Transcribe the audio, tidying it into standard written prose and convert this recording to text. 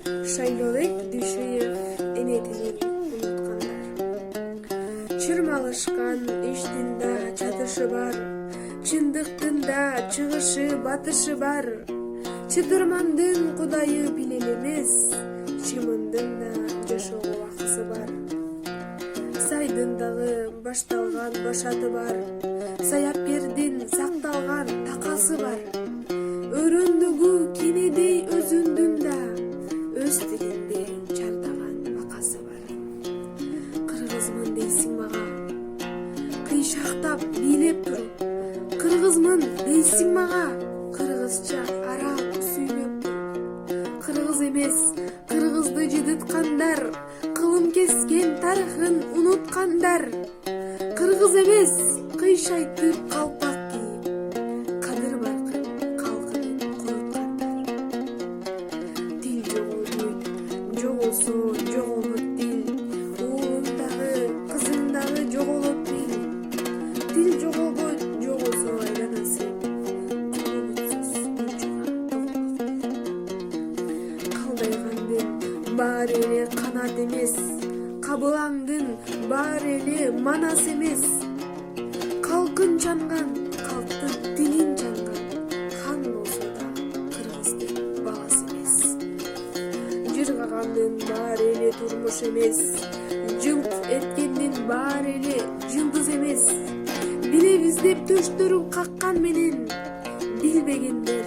Шайлообек Дүйшөев эне тилин уnuткандар. Чырмалышкан иштин да чатышы бар, чындыктын да чыгышы батышы бар. Чытырмандын кудайы билел эмес, чымындын да жашоого акысы бар. Сайдын дагы башталган башаты бар, Саяпбердин сакталган такасы бар. Өрөндөгү кенедей өзүндүн да өз тилинде чардаган бакасы бар. Кыргызмын дейсиң мага, кыйшактап бийлеп туруп. Кыргызмын дейсиң мага, кыргызча арам сүйлөп туруп. Кыргыз эмес, кыргызды жыдыткандар, кылым кескен тарыхын унуткандар. Кыргыз эмес, кыйшайтып калпак кийип, кадыр баркын калкын куруткандар. Тил жоголбойт, жоголсо жоголот тил. Уулуңдагы, кызыңдагы жоголот тил. Тил жоголбойт, жоголсо айланасы. Калдайгандын баары эле канат эмес, кабылаңдын баары эле манас эмес. Калкын чанган, калктын тилин чанган, хан болсо да кыргыздын баласы эмес. Жыргагандын баары эле турмуш эмес, жылт эткендин баары эле жылдыз эмес. Билебиз деп төштөрүн каккан менен, билбегендер